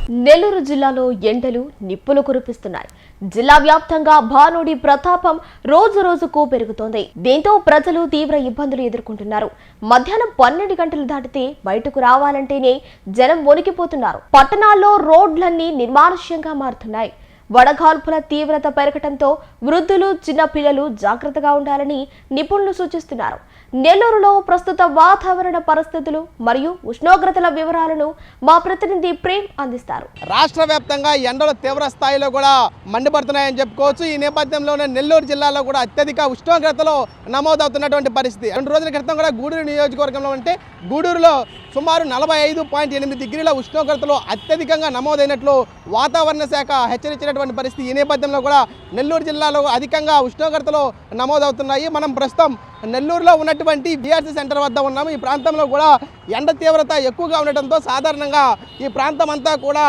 నెల్లూరు జిల్లాలో ఎండలు నిప్పులు కురిపిస్తున్నాయి. జిల్లా వ్యాప్తంగా భానుడి ప్రతాపం రోజు రోజుకు పెరుగుతోంది. దీంతో ప్రజలు తీవ్ర ఇబ్బందులు ఎదుర్కొంటున్నారు. మధ్యాహ్నం 12 గంటలు దాటితే బయటకు రావాలంటేనే జనం వణికిపోతున్నారు. పట్టణాల్లో రోడ్లన్నీ నిర్మానుష్యంగా మారుతున్నాయి. వడగాల్పుల తీవ్రత పెరగడంతో వృద్ధులు, చిన్న పిల్లలు జాగ్రత్తగా ఉండాలని నిపుణులు సూచిస్తున్నారు. నెల్లూరులో ప్రస్తుత వాతావరణ పరిస్థితులు మరియు ఉష్ణోగ్రతల వివరాలను మా ప్రతినిధి ప్రేమ్ అందిస్తారు. రాష్ట్ర వ్యాప్తంగా ఎండలు తీవ్ర స్థాయిలో కూడా మండిపడుతున్నాయని చెప్పుకోవచ్చు. ఈ నేపథ్యంలోనే నెల్లూరు జిల్లాలో కూడా అత్యధిక ఉష్ణోగ్రతలు నమోదవుతున్నటువంటి పరిస్థితి. 2 రోజుల క్రితం కూడా గూడూరు నియోజకవర్గంలో ఉంటే గూడూరులో సుమారు 45.8 డిగ్రీల ఉష్ణోగ్రతలు అత్యధికంగా నమోదైనట్లు వాతావరణ శాఖ హెచ్చరించినటువంటి పరిస్థితి. ఈ నేపథ్యంలో కూడా నెల్లూరు జిల్లాలో అధికంగా ఉష్ణోగ్రతలు నమోదవుతున్నాయి. మనం ప్రస్తుతం నెల్లూరులో ఉన్నటువంటి బీఆర్సీ సెంటర్ వద్ద ఉన్నాము. ఈ ప్రాంతంలో కూడా ఎండ తీవ్రత ఎక్కువగా ఉండటంతో సాధారణంగా ఈ ప్రాంతం అంతా కూడా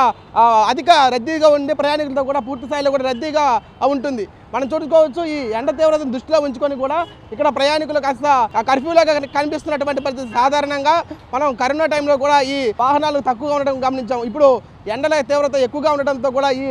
అధిక రద్దీగా ఉండి ప్రయాణికులతో కూడా పూర్తి స్థాయిలో కూడా రద్దీగా ఉంటుంది. మనం చూసుకోవచ్చు. ఈ ఎండ తీవ్రతను దృష్టిలో ఉంచుకొని కూడా ఇక్కడ ప్రయాణికులు కాస్త కర్ఫ్యూలాగా కనిపిస్తున్నటువంటి పరిస్థితి. సాధారణంగా మనం కరోనా టైంలో కూడా ఈ వాహనాలు తక్కువగా ఉండడం గమనించాం. ఇప్పుడు ఎండల తీవ్రత ఎక్కువగా ఉండడంతో కూడా ఈ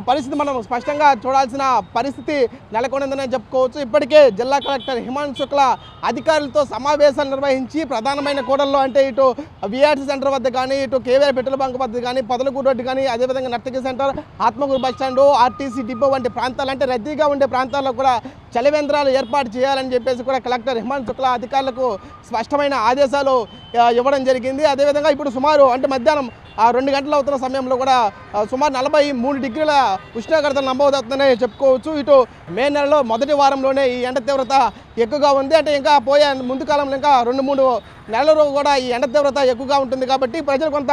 పరిస్థితి మనం స్పష్టంగా చూడాల్సిన పరిస్థితి నెలకొందని చెప్పుకోవచ్చు. ఇప్పటికే జిల్లా కలెక్టర్ హిమాంశు శుక్లా అధికారులతో సమావేశాలు నిర్వహించి ప్రధానమైన కూడల్లో అంటే ఇటు బీఆర్సీ సెంటర్ వద్ద కానీ, ఇటు కేవీఆర్ పెట్రోల్ బంక్ వద్ద కానీ, పొదలకూరు రోడ్డు కానీ, అదేవిధంగా Narthaki center, Atmakur bus stand, RTC depot వంటి ప్రాంతాలు అంటే రద్దీగా ఉండే ప్రాంతాల్లో కూడా చలివేంద్రాలు ఏర్పాటు చేయాలని చెప్పేసి కూడా కలెక్టర్ హిమాంశు శుక్లా అధికారులకు స్పష్టమైన ఆదేశాలు ఇవ్వడం జరిగింది. అదేవిధంగా ఇప్పుడు సుమారు అంటే మధ్యాహ్నం 2 గంటలు అవుతున్న సమయంలో కూడా సుమారు 43 డిగ్రీల ఉష్ణోగ్రతలు నమోదవుతుందని చెప్పుకోవచ్చు. ఇటు మే నెలలో మొదటి వారంలోనే ఈ ఎండ తీవ్రత ఎక్కువగా ఉంది. అంటే ఇంకా పోయే ముందు కాలంలో ఇంకా 2-3 నెలలు కూడా ఈ ఎండ తీవ్రత ఎక్కువగా ఉంటుంది. కాబట్టి ప్రజలు కొంత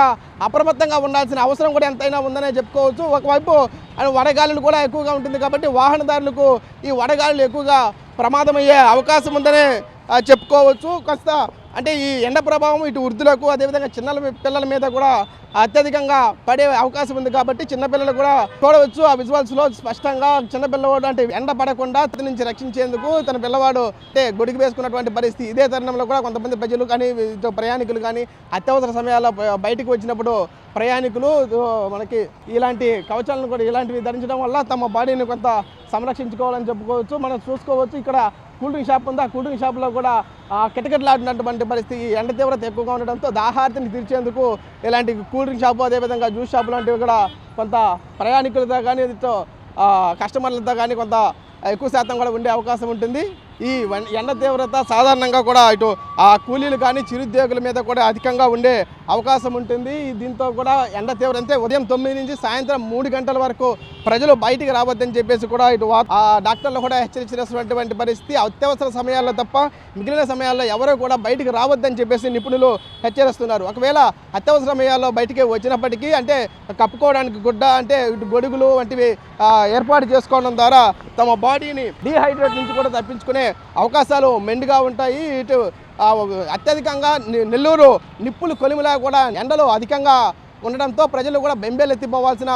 అప్రమత్తంగా ఉండాల్సిన అవసరం కూడా ఎంతైనా ఉందనే చెప్పుకోవచ్చు. ఒకవైపు వడగాలులు కూడా ఎక్కువగా ఉంటుంది కాబట్టి వాహనదారులకు ఈ వడగాలులు ఎక్కువగా ప్రమాదమయ్యే అవకాశం ఉందనే చెప్పుకోవచ్చు. కాస్త అంటే ఈ ఎండ ప్రభావం ఇటు వృద్ధులకు అదేవిధంగా పిల్లల మీద కూడా అత్యధికంగా పడే అవకాశం ఉంది. కాబట్టి చిన్నపిల్లలు కూడా చూడవచ్చు. ఆ విజువల్స్లో స్పష్టంగా చిన్నపిల్లవాడు అంటే ఎండ పడకుండా అతని నుంచి రక్షించేందుకు తన పిల్లవాడు అంటే గొడుగు వేసుకున్నటువంటి పరిస్థితి. ఇదే తరుణంలో కూడా కొంతమంది ప్రజలు కానీ ప్రయాణికులు కానీ అత్యవసర సమయాల్లో బయటకు వచ్చినప్పుడు ప్రయాణికులు మనకి ఇలాంటి కవచాలను కూడా ఇలాంటివి ధరించడం వల్ల తమ బాడీని కొంత సంరక్షించుకోవాలని చెప్పుకోవచ్చు. మనం చూసుకోవచ్చు. ఇక్కడ కూల్ డ్రింక్ షాప్ ఉంది. ఆ కూల్ డ్రింక్ షాప్లో కూడా కిటకిటలాడినటువంటి పరిస్థితి. ఎండ తీవ్రత ఎక్కువగా ఉండడంతో దాహార్తిని తీర్చేందుకు ఇలాంటి కూల్ డ్రింక్ షాపు అదేవిధంగా జ్యూస్ షాపు లాంటివి కూడా కొంత ప్రయాణికులతో కానీ కస్టమర్లతో కానీ కొంత ఎక్కువ శాతం కూడా ఉండే అవకాశం ఉంటుంది. ఈ ఎండ తీవ్రత సాధారణంగా కూడా ఇటు కూలీలు కానీ చిరుద్యోగుల మీద కూడా అధికంగా ఉండే అవకాశం ఉంటుంది. దీంతో కూడా ఎండ తీవ్రత అంటే ఉదయం 9 నుంచి సాయంత్రం 3 గంటల వరకు ప్రజలు బయటికి రావద్దని చెప్పేసి కూడా ఇటు డాక్టర్లు కూడా హెచ్చరించినటువంటి పరిస్థితి. అత్యవసర సమయాల్లో తప్ప మిగిలిన సమయాల్లో ఎవరూ కూడా బయటికి రావద్దని చెప్పేసి నిపుణులు హెచ్చరిస్తున్నారు. ఒకవేళ అత్యవసర సమయాల్లో బయటికి వచ్చినప్పటికీ అంటే కప్పుకోవడానికి గుడ్డ అంటే ఇటు గొడుగులు వంటివి ఏర్పాటు చేసుకోవడం ద్వారా తమ బాడీని డీహైడ్రేట్ నుంచి కూడా తప్పించుకునే అవకాశాలు మెండుగా ఉంటాయి. ఇటు అత్యధికంగా నెల్లూరు నిప్పులు కొలిమిలా కూడా ఎండలు అధికంగా ఉండడంతో ప్రజలు కూడా బెంబేలెత్తిపోవాల్సిన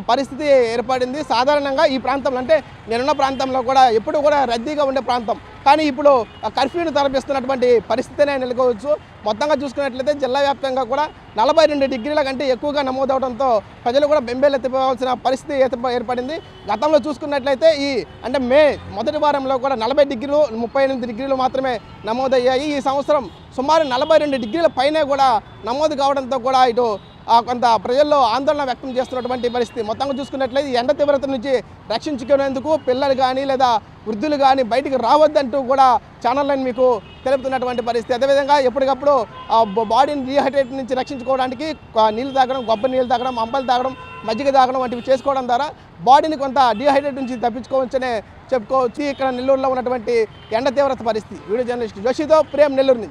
పరిస్థితి ఏర్పడింది. సాధారణంగా ఈ ప్రాంతంలో అంటే నేనున్న ప్రాంతంలో కూడా ఎప్పుడు కూడా రద్దీగా ఉండే ప్రాంతం, కానీ ఇప్పుడు కర్ఫ్యూని తలపిస్తున్నటువంటి పరిస్థితినే నెలకొవచ్చు. మొత్తంగా చూసుకున్నట్లయితే జిల్లా వ్యాప్తంగా కూడా 42 డిగ్రీల కంటే ఎక్కువగా నమోదవడంతో ప్రజలు కూడా బెంబేలెత్తిపోవాల్సిన పరిస్థితి ఏర్పడింది. గతంలో చూసుకున్నట్లయితే అంటే మే మొదటి వారంలో కూడా 40 డిగ్రీలు 38 డిగ్రీలు మాత్రమే నమోదయ్యాయి. ఈ సంవత్సరం సుమారు 42 డిగ్రీల పైనే కూడా నమోదు కావడంతో కూడా ఇటు కొంత ప్రజల్లో ఆందోళన వ్యక్తం చేస్తున్నటువంటి పరిస్థితి. మొత్తంగా చూసుకున్నట్లయితే ఎండ తీవ్రత నుంచి రక్షించుకునేందుకు పిల్లలు కానీ లేదా వృద్ధులు కానీ బయటికి రావద్దంటూ కూడా ఛానళ్ళని మీకు తెలుపుతున్నటువంటి పరిస్థితి. అదేవిధంగా ఎప్పటికప్పుడు బాడీని డీహైడ్రేట్ నుంచి రక్షించుకోవడానికి నీళ్ళు తాగడం, కొబ్బరి నీళ్ళు తాగడం, అంబలు తాగడం, మజ్జిగ తాగడం వంటివి చేసుకోవడం ద్వారా బాడీని కొంత డీహైడ్రేట్ నుంచి తప్పించుకోవచ్చనే చెప్పుకోవచ్చు. ఇక్కడ నెల్లూరులో ఉన్నటువంటి ఎండ తీవ్రత పరిస్థితి. వీడియో జర్నలిస్ట్ జోషితో ప్రేమ్, నెల్లూరు నుంచి.